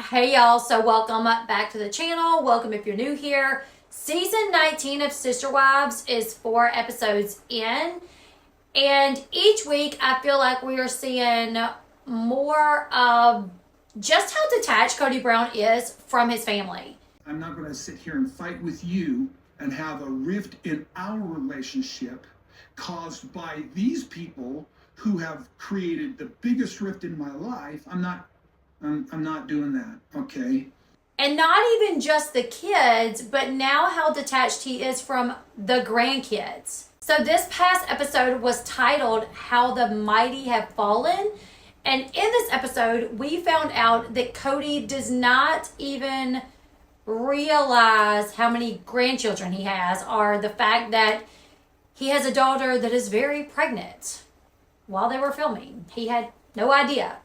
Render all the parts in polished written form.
Hey y'all, so welcome back to the channel. Welcome if you're new here. Season 19 of Sister Wives is 4 episodes in. And each week I feel like we are seeing more of just how detached Kody Brown is from his family. I'm not going to sit here and fight with you and have a rift in our relationship caused by these people who have created the biggest rift in my life. I'm not doing that, okay? And not even just the kids, but now how detached he is from the grandkids. So this past episode was titled How the Mighty Have Fallen. And in this episode, we found out that Kody does not even realize how many grandchildren he has, or the fact that he has a daughter that is very pregnant while they were filming. He had no idea.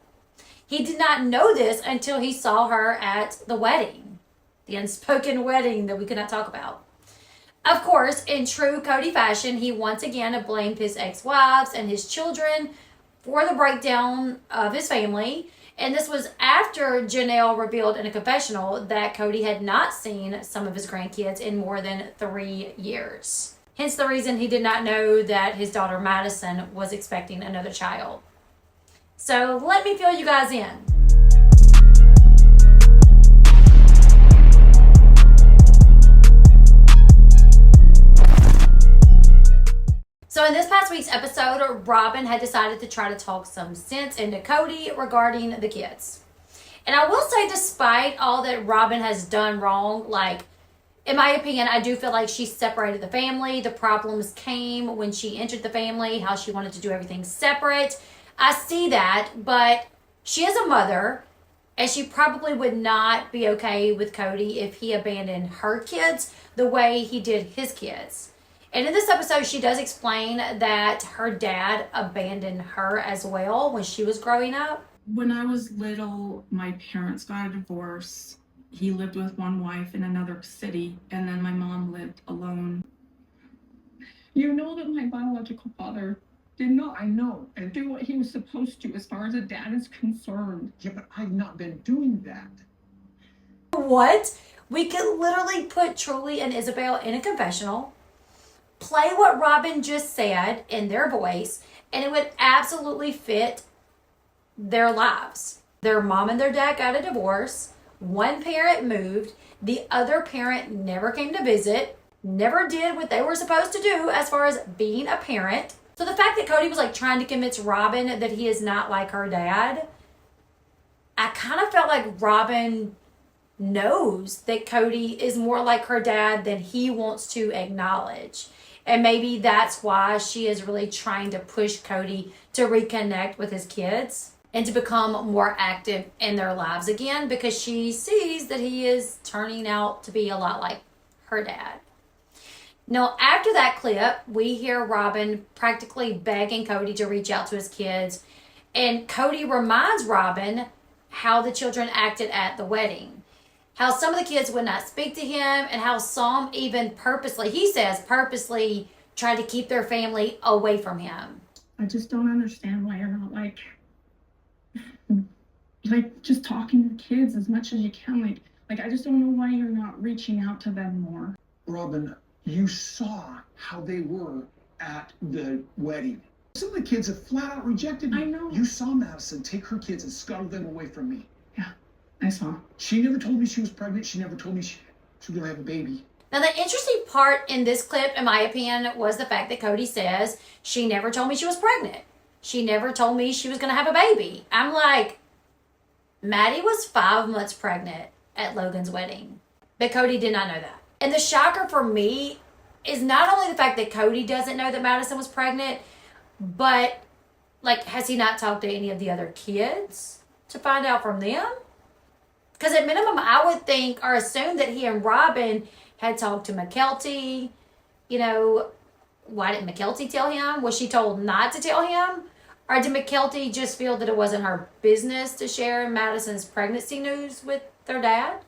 He did not know this until he saw her at the wedding, the unspoken wedding that we could not talk about. Of course, in true Kody fashion, he once again blamed his ex-wives and his children for the breakdown of his family. And this was after Janelle revealed in a confessional that Kody had not seen some of his grandkids in more than 3 years. Hence the reason he did not know that his daughter Madison was expecting another child. So let me fill you guys in. So in this past week's episode, Robin had decided to try to talk some sense into Kody regarding the kids. And I will say, despite all that Robin has done wrong, in my opinion, I do feel like she separated the family. The problems came when she entered the family, how she wanted to do everything separate. I see that, but she is a mother, and she probably would not be okay with Kody if he abandoned her kids the way he did his kids. And in this episode, she does explain that her dad abandoned her as well when she was growing up. When I was little, my parents got a divorce. He lived with one wife in another city, and then my mom lived alone. You know that my biological father did not, and do what he was supposed to as far as a dad is concerned. Yeah, but I've not been doing that. What? We could literally put Truly and Isabel in a confessional, play what Robin just said in their voice, and it would absolutely fit their lives. Their mom and their dad got a divorce. One parent moved. The other parent never came to visit, never did what they were supposed to do as far as being a parent. So the fact that Kody was trying to convince Robin that he is not like her dad, I kind of felt like Robin knows that Kody is more like her dad than he wants to acknowledge. And maybe that's why she is really trying to push Kody to reconnect with his kids and to become more active in their lives again, because she sees that he is turning out to be a lot like her dad. Now, after that clip, we hear Robin practically begging Kody to reach out to his kids. And Kody reminds Robin how the children acted at the wedding. How some of the kids would not speak to him, and how some even purposely tried to keep their family away from him. I just don't understand why you're not just talking to kids as much as you can. I just don't know why you're not reaching out to them more. Robin, you saw how they were at the wedding. Some of the kids have flat out rejected me. I know. You saw Madison take her kids and scuttle them away from me. Yeah, I saw. She never told me she was pregnant. She never told me she was going to have a baby. Now, the interesting part in this clip, in my opinion, was the fact that Kody says, she never told me she was pregnant. She never told me she was going to have a baby. I'm like, Maddie was 5 months pregnant at Logan's wedding. But Kody did not know that. And the shocker for me is not only the fact that Kody doesn't know that Madison was pregnant, but, has he not talked to any of the other kids to find out from them? Because at minimum, I would think or assume that he and Robin had talked to McKelty. Why didn't McKelty tell him? Was she told not to tell him? Or did McKelty just feel that it wasn't her business to share Madison's pregnancy news with their dad?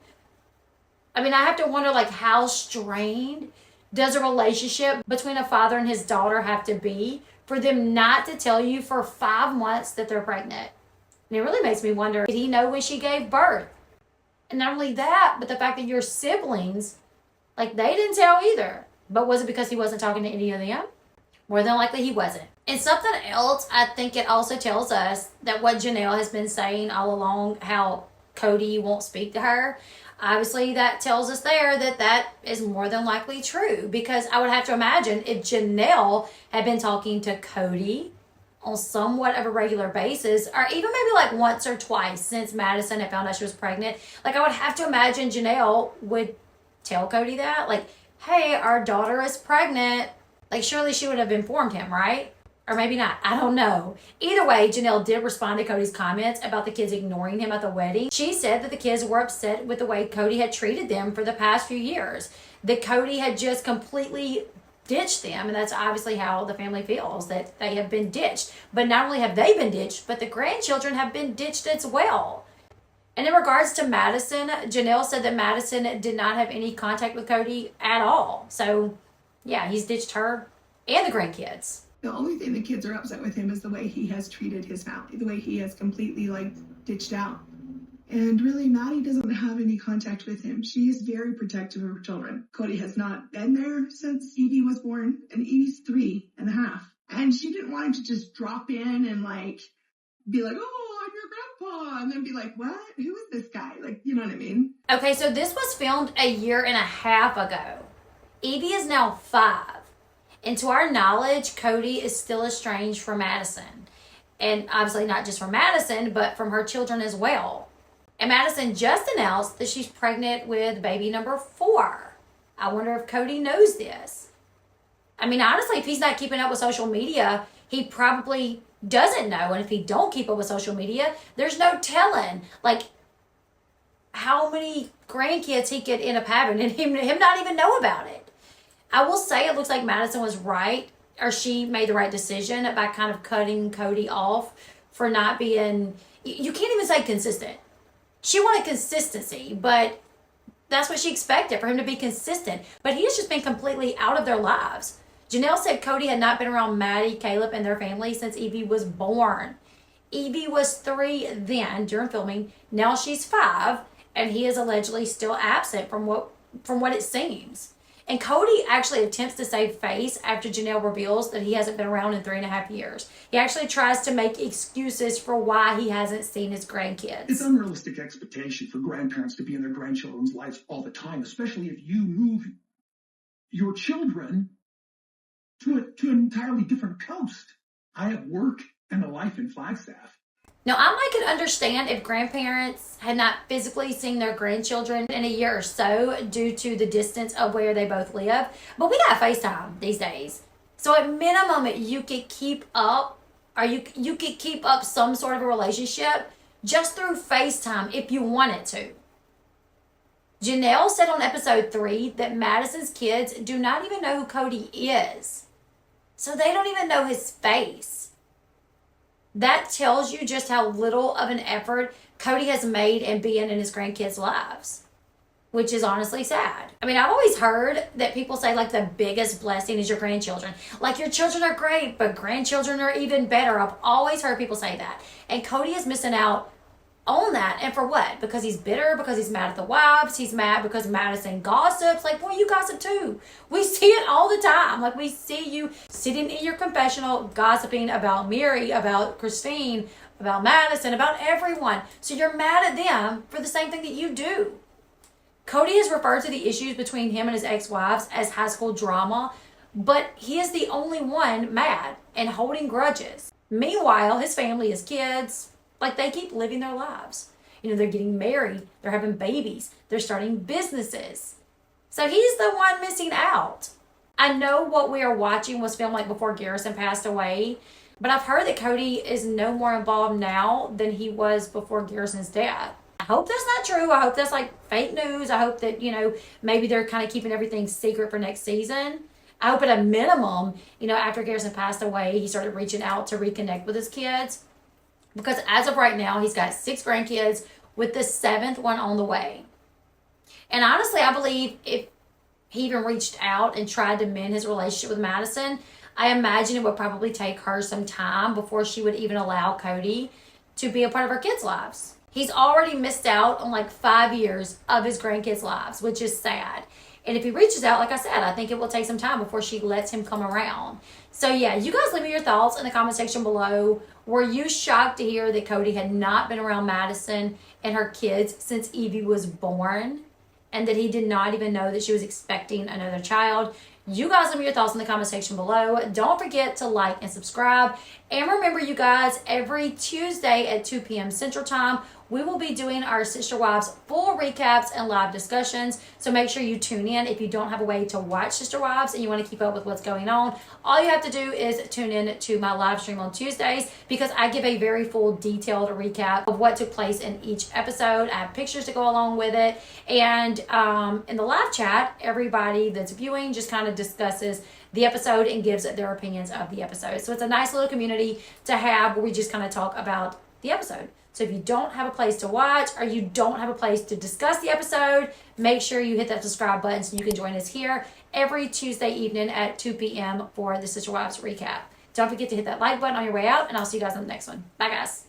I mean, I have to wonder, how strained does a relationship between a father and his daughter have to be for them not to tell you for 5 months that they're pregnant? And it really makes me wonder, did he know when she gave birth? And not only that, but the fact that your siblings, like, they didn't tell either. But was it because he wasn't talking to any of them? More than likely he wasn't. And something else, I think it also tells us that what Janelle has been saying all along, how Kody won't speak to her, obviously that tells us there that that is more than likely true. Because I would have to imagine if Janelle had been talking to Kody on somewhat of a regular basis, or even maybe like once or twice since Madison had found out she was pregnant, like I would have to imagine Janelle would tell Kody that, like, hey, our daughter is pregnant. Like, surely she would have informed him, right? Or maybe not. I don't know. Either way, Janelle did respond to Kody's comments about the kids ignoring him at the wedding. She said that the kids were upset with the way Kody had treated them for the past few years. That Kody had just completely ditched them. And that's obviously how the family feels, that they have been ditched. But not only have they been ditched, but the grandchildren have been ditched as well. And in regards to Madison, Janelle said that Madison did not have any contact with Kody at all. So, yeah, he's ditched her and the grandkids. The only thing the kids are upset with him is the way he has treated his family, the way he has completely, like, ditched out. And really, Maddie doesn't have any contact with him. She is very protective of her children. Kody has not been there since Evie was born, and Evie's 3.5. And she didn't want him to just drop in and, like, be like, oh, I'm your grandpa, and then be like, what? Who is this guy? Like, you know what I mean? Okay, so this was filmed 1.5 years ago. Evie is now 5. And to our knowledge, Kody is still estranged from Madison. And obviously not just from Madison, but from her children as well. And Madison just announced that she's pregnant with baby number 4. I wonder if Kody knows this. I mean, honestly, if he's not keeping up with social media, he probably doesn't know. And if he don't keep up with social media, there's no telling, like, how many grandkids he could end up having and him not even know about it. I will say it looks like Madison was right, or she made the right decision by kind of cutting Kody off for not being, you can't even say consistent. She wanted consistency, but that's what she expected, for him to be consistent. But he has just been completely out of their lives. Janelle said Kody had not been around Maddie, Caleb, and their family since Evie was born. Evie was 3 then during filming. Now she's 5, and he is allegedly still absent from what it seems. And Kody actually attempts to save face after Janelle reveals that he hasn't been around in 3.5 years. He actually tries to make excuses for why he hasn't seen his grandkids. It's unrealistic expectation for grandparents to be in their grandchildren's lives all the time, especially if you move your children to an entirely different coast. I have work and a life in Flagstaff. Now, I could understand if grandparents had not physically seen their grandchildren in 1 year or so due to the distance of where they both live. But we got FaceTime these days. So at minimum, you could keep up, or you could keep up some sort of a relationship just through FaceTime if you wanted to. Janelle said on episode 3 that Madison's kids do not even know who Kody is. So they don't even know his face. That tells you just how little of an effort Kody has made in being in his grandkids' lives, which is honestly sad. I mean, I've always heard that people say, like, the biggest blessing is your grandchildren. Like, your children are great, but grandchildren are even better. I've always heard people say that. And Kody is missing out on that. And for what? Because he's bitter? Because he's mad at the wives? He's mad because Madison gossips? Like, boy, you gossip too. We see it all the time. Like, we see you sitting in your confessional gossiping about Mary, about Christine, about Madison, about everyone. So you're mad at them for the same thing that you do. Kody has referred to the issues between him and his ex-wives as high school drama, but he is the only one mad and holding grudges. Meanwhile, his family, his kids, like, they keep living their lives. You know, they're getting married, they're having babies, they're starting businesses. So he's the one missing out. I know what we are watching was filmed like before Garrison passed away, but I've heard that Kody is no more involved now than he was before Garrison's death. I hope that's not true. I hope that's like fake news. I hope that, you know, maybe they're kind of keeping everything secret for next season. I hope at a minimum, you know, after Garrison passed away, he started reaching out to reconnect with his kids. Because as of right now, he's got 6 grandkids with the 7th one on the way. And honestly, I believe if he even reached out and tried to mend his relationship with Madison, I imagine it would probably take her some time before she would even allow Kody to be a part of her kids' lives. He's already missed out on like 5 years of his grandkids' lives, which is sad. And if he reaches out, like I said, I think it will take some time before she lets him come around. So yeah, you guys leave me your thoughts in the comment section below. Were you shocked to hear that Kody had not been around Madison and her kids since Evie was born? And that he did not even know that she was expecting another child? You guys leave me your thoughts in the comment section below. Don't forget to like and subscribe. And remember, you guys, every Tuesday at 2 p.m. Central Time, we will be doing our Sister Wives full recaps and live discussions. So make sure you tune in. If you don't have a way to watch Sister Wives and you want to keep up with what's going on, all you have to do is tune in to my live stream on Tuesdays, because I give a very full detailed recap of what took place in each episode. I have pictures to go along with it. And in the live chat, everybody that's viewing just kind of discusses the episode and gives their opinions of the episode. So it's a nice little community to have where we just kind of talk about the episode. So if you don't have a place to watch or you don't have a place to discuss the episode, make sure you hit that subscribe button so you can join us here every Tuesday evening at 2 p.m. for the Sister Wives recap. Don't forget to hit that like button on your way out, and I'll see you guys on the next one. Bye, guys.